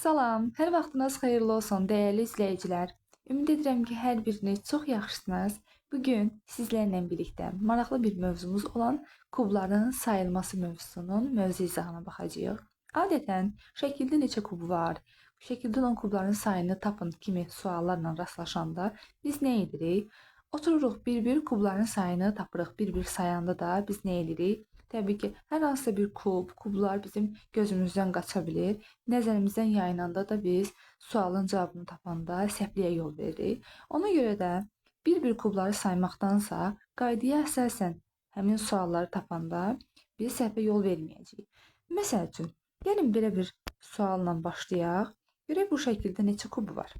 Salam, hər vaxtınız xeyirli olsun, dəyərli izləyicilər. Ümid edirəm ki, hər biriniz çox yaxşısınız. Bugün sizlərlə birlikdə maraqlı bir mövzumuz olan kubların sayılması mövzusunun mövzu izahına baxacağıq. Adətən, şəkildə neçə kub var, bu şəkildə olan kubların sayını tapın kimi suallarla rastlaşanda biz nə edirik? Otururuq bir-bir kubların sayını tapırıq, bir-bir sayanda da biz nə edirik? Təbii ki, hər hansısa bir kublar bizim gözümüzdən qaça bilir. Nəzərimizdən yayınanda da biz sualın cavabını tapanda səhvliyə yol veririk. Ona görə də bir-bir kubları saymaqdansa, qaydaya əsasən həmin sualları tapanda biz səhvə yol verməyəcəyik. Məsəl üçün, gəlin belə bir sualla başlayaq. Görək bu şəkildə neçə kub var.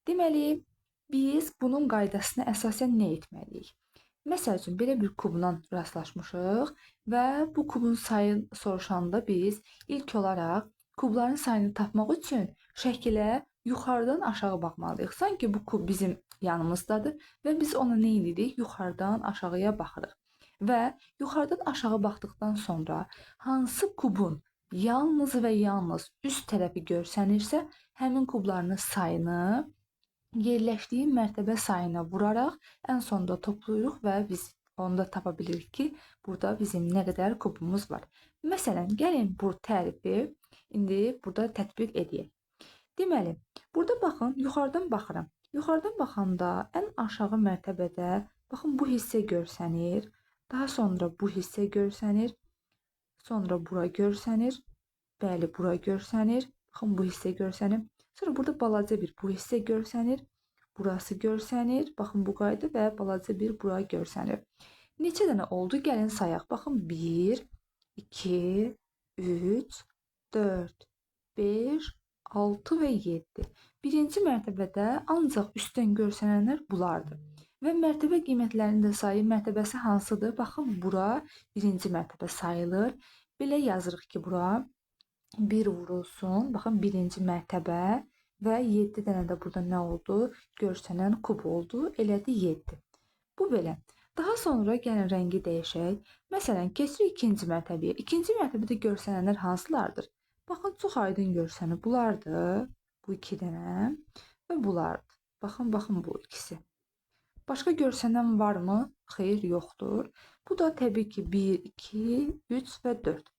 Deməli, biz bunun qaydasına əsasən nə etməliyik? Məsəl üçün, belə bir kubla rastlaşmışıq və bu kubun sayını soruşanda biz ilk olaraq kubların sayını tapmaq üçün şəkilə yuxarıdan aşağı baxmalıyıq. Sanki bu kub bizim yanımızdadır və biz ona nə edirik? Yuxarıdan aşağıya baxırıq. Və yuxarıdan aşağı baxdıqdan sonra hansı kubun yalnız və yalnız üst tərəfi görsənirsə, həmin kubların sayını yerləşdiyi mərtəbə sayına vuraraq ən sonda toplayırıq və biz onda tapa bilirik ki, burada bizim nə qədər kubumuz var. Məsələn, gəlin bu tərifi indi burada tətbiq edək. Deməli, burada baxın, yuxarıdan baxıram. Yuxarıdan baxanda ən aşağı mərtəbədə baxın bu hissə görsənir. Daha sonra bu hissə görsənir. Sonra bura görsənir. Bəli, bura görsənir. Baxın bu hissə görsənir. Sonra burada balaca bir bu hissə görsənir. Burası görsənir. Baxın bu qayda və balaca bir bura görsənir. Neçə dənə oldu? Gəlin sayaq. Baxın 1, 2, 3, 4, 5, 6 və 7. Birinci mərtəbədə ancaq üstdən görsənənlər bunlardır. Və mərtəbə qiymətlərinin də sayı mərtəbəsi hansıdır? Baxın bura birinci mərtəbə sayılır. Belə yazırıq ki, bura 1 vurulsun. Baxın birinci mərtəbə və 7 dənə də burada nə oldu? Görsənən kub oldu. Elədi 7. Bu belə. Daha sonra gəlin rəngi dəyişək. Məsələn, keçirik ikinci mərtəbəyə. İkinci mərtəbədə görsənənlər hansılardır? Baxın, çox aydın görsənir. Bunlardır. Bu 2 dənə və bunlardır. Baxın bu ikisi. Başqa görsənən varmı? Xeyr, yoxdur. Bu da təbii ki 1, 2, 3 və 4.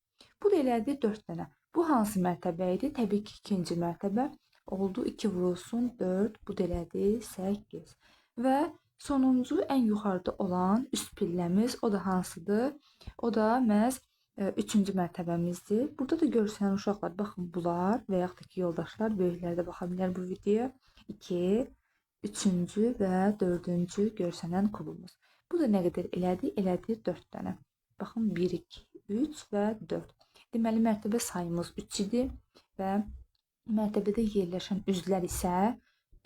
Bu da elədi 4 dənə. Bu hansı mərtəbə idi? Təbii ki, ikinci mərtəbə oldu. 2 vurulsun 4. Bu da elədi 8. Və sonuncu ən yuxarıda olan üst pilləmiz o da hansıdır? O da məhz 3-cü mərtəbəmizdir. Burada da görsənən uşaqlar, baxın bunlar və yaxud da ki, yoldaşlar, böyüklər də baxa bilər bu videoya. 2, 3-cü və 4-cü görsənən kubumuz. Bu da nə qədər elədi? Elədi 4 dənə. Baxın 1, 2, 3 və 4. Deməli, mərtəbə sayımız 3 idi və mərtəbədə yerləşən üzlər isə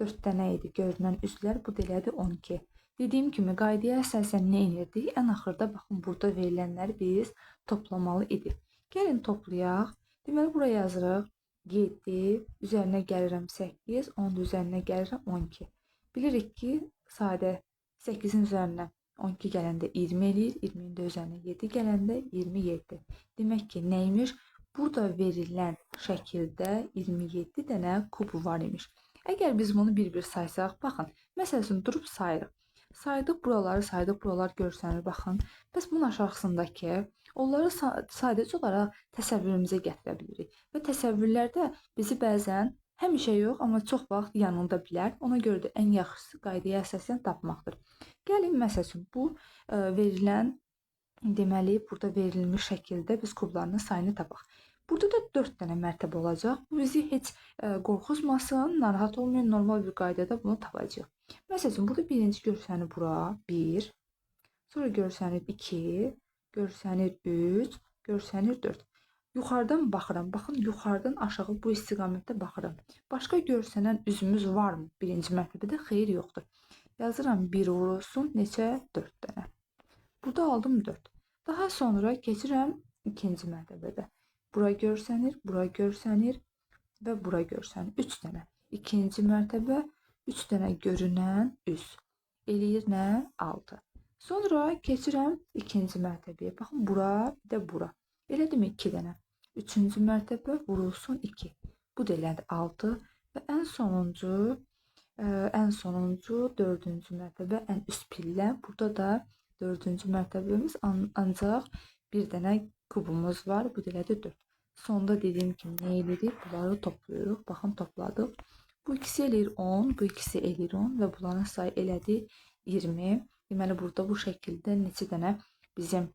4 dənə idi. Görünən üzlər bu da elədi 12. Dediyim kimi, qaydaya əsasən nə edirdik? Ən axırda baxın, burada verilənləri biz toplamalı idik. Gəlin toplayaq. Deməli, buraya yazırıq 7, üzərinə gəlirəm 8, 10 üzərinə gəlirəm 12. Bilirik ki, sadə 8-in üzərinə 12 gələndə 20 eləyir, 20-in də üzərinə 7 gələndə 27. Demək ki, nəymiş? Burada verilən şəkildə 27 dənə kub var imiş. Əgər biz bunu bir-bir saysaq, baxın, məsəl üçün durub sayırıq. Saydıq buraları, saydıq buralar görsənir, baxın. Bəs bunun aşağısındakı onları sadəcə olaraq təsəvvürümüzə gətirə bilirik. Və təsəvvürlərdə bizi bəzən həmişə yox, amma çox vaxt yanılda bilər. Ona görə də ən yaxşısı qaydaya əsasən tapmaqdır. Gəlin, məsəl üçün, bu verilən, deməli, burada verilmiş şəkildə biz kubların sayını tapaq. Burada da 4 dənə mərtəbə olacaq. Bu bizi heç qorxutmasın, narahat olmayın, normal bir qaydada bunu tapacağıq. Məsəl üçün, burada birinci görsənir bura 1, sonra görsənir 2, görsənir 3, görsənir 4. Yuxarıdan baxıram. Baxın, yuxarıdan aşağı bu istiqamətdə baxıram. Başqa görsənən üzümüz varmı? Birinci mərtəbədə xeyir yoxdur. Yazıram 1 vurulsun, neçə? 4 dənə. Burada aldım 4. Daha sonra keçirəm ikinci mərtəbədə. Bura görsənir, bura görsənir və bura görsənir. 3 dənə. İkinci mərtəbə, 3 dənə görünən üz. Eləyir nə? 6. Sonra keçirəm ikinci mərtəbəyə. Baxın, bura, bir də bura. Elədimi 2 dənə. Üçüncü mərtəbə vurulsun 2. Bu da elədi 6 və ən sonuncu 4-cü mərtəbə, ən üst pillə. Burada da 4-cü mərtəbəmiz ancaq bir dənə kubumuz var. Bu da elədi 4. Sonda dediyim kimi nə edirik? Bunları toplayırıq. Baxın, topladıq. Bu ikisi eləyir 10, bu ikisi eləyir 10 və bunların sayı elədi 20. Deməli, burada bu şəkildə neçə dənə bizim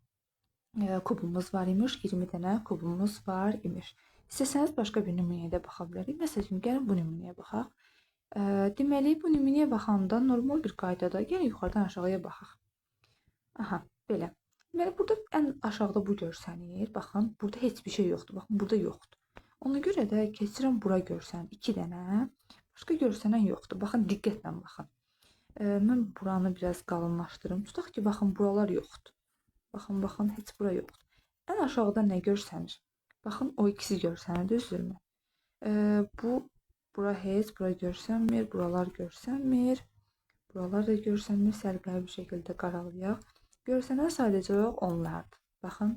kubumuz var imiş? 20 dənə kubumuz var imiş. İstəsəniz başqa bir nümunəyə də baxa bilərik. Məsəl üçün, gəlin bu nümunəyə baxaq. Deməli, bu nümunəyə baxanda normal bir qaydada gəlin yuxarıdan aşağıya baxaq. Aha, belə. Deməli, burada ən aşağıda bu görsənir. Baxın, burada heç bir şey yoxdur. Baxın, burada yoxdur. Ona görə də keçirəm bura görsənir 2 dənə. Başqa görsənən yoxdur. Baxın, diqqətlə baxın. Mən buranı biraz qalınlaşdırım. Tutaq ki, baxın, buralar yoxdur. Baxın, heç bura yoxdur. Ən aşağıda nə görsənir? Baxın, o ikisi görsənir, düzdürmü? Bura heç, bura görsənmir, buralar görsənmir. Buralar da görsənmir, sərqəli bir şəkildə qaralayaq. Görsənən sadəcə olaraq onlardır. Baxın,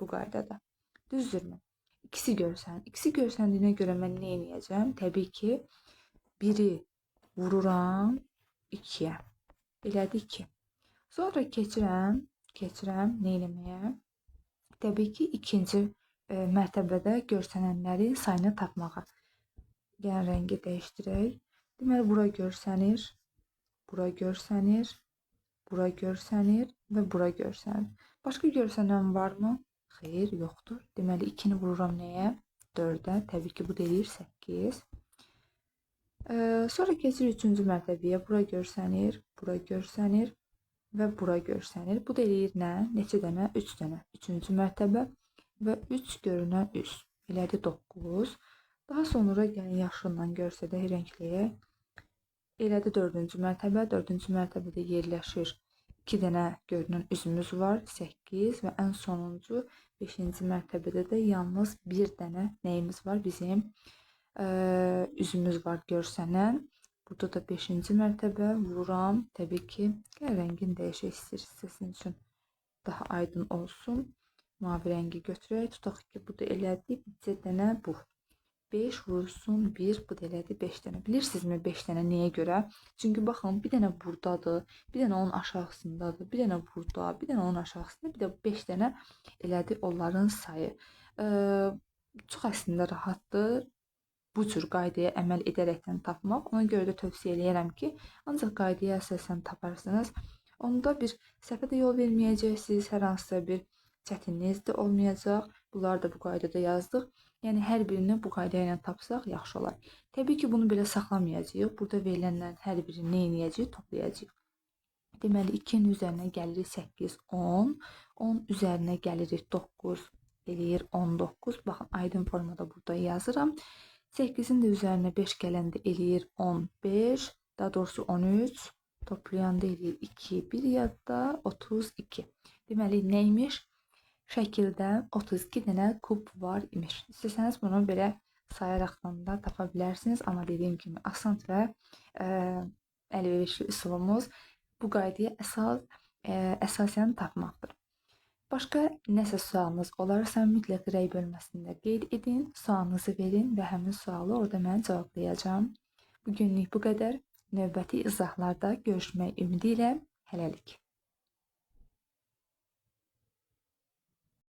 bu qaydada. Düzdürmü? İkisi görsənir. İkisi görsəndiyinə görə mən nə edəcəm? Təbii ki, biri vururam 2-yə. Elədi 2. Sonra keçirəm nə eləməyə? Təbii ki, ikinci mərtəbədə görsənənlərin sayını tapmağa. Yəni, rəngi dəyişdirək. Deməli, bura görsənir, bura görsənir, bura görsənir və bura görsənir. Başqa görsənən varmı? Xeyr, yoxdur. Deməli, 2-ni vururam nəyə? 4-ə. Təbii ki, bu deyir 8. Sonra keçir 3-cü mərtəbəyə. Bura görsənir, bura görsənir və bura görsənir. Bu da eləyir nə? Neçə dənə? 3 dənə. 3-cü mərtəbə və 3 görünən üs. Elədi 9. Daha sonra gəlin yaşılla görsədək, rəngləyək. Elədi 4-cü mərtəbə. 4-cü mərtəbədə yerləşir 2 dənə görünən üzümüz var, 8 və ən sonuncu 5-ci mərtəbədə də yalnız bir dənə nəyimiz var? Bizim üzümüz var görsənən. Burada da 5-ci mərtəbə vururam. Təbii ki, rəngin dəyişək istəyirsinizsə sizin üçün daha aydın olsun. Mavi rəngi götürək. Tutaq ki, bu da elədi bircə dənə bu. 5 vursun 1, bu da elədi 5 dənə. Bilirsinizmi 5 dənə nəyə görə? Çünki baxın, bir dənə buradadır, bir dənə onun aşağısındadır, bir dənə burada, bir dənə onun aşağısında, bir də 5 dənə elədi onların sayı. Çox əslində rahatdır bu cür qaydaya əməl edərəkdən tapmaq. Ona görə də tövsiyə eləyərəm ki, ancaq qaydaya əsasən taparsınız. Onda bir səhvə də yol verməyəcəksiniz, hər hansısa bir çətinliğiniz də olmayacaq. Bunları da bu qaydada yazdıq. Yəni, hər birini bu qayda ilə tapsaq yaxşı olar. Təbii ki, bunu belə saxlamayacağıq. Burada verilənlərin hər birini nə edəcəyik? Toplayacağıq. Deməli, 2-nin üzərinə gəlirik 8, 10. 10 üzərinə gəlirik 9, eləyir 19. Baxın, aydın formada burada yazıram. 8-in də üzərinə 5 gələndə eləyir 15, daha doğrusu 13, toplayanda eləyir 2, 1 yadda 32. Deməli, nəymiş? Şəkildə 32 dənə kub var imiş. İstəsəniz bunu belə sayaraqdan da tapa bilərsiniz. Amma dediyim kimi, asan və əlverişli üsulumuz bu qaydaya əsasən tapmaqdır. Başqa nəsə sualınız olarsa mütləq rəy bölməsində qeyd edin, sualınızı verin və həmin sualı orada mən cavablayacağam. Bugünlük bu qədər. Növbəti izahlarda görüşmək ümidi ilə hələlik.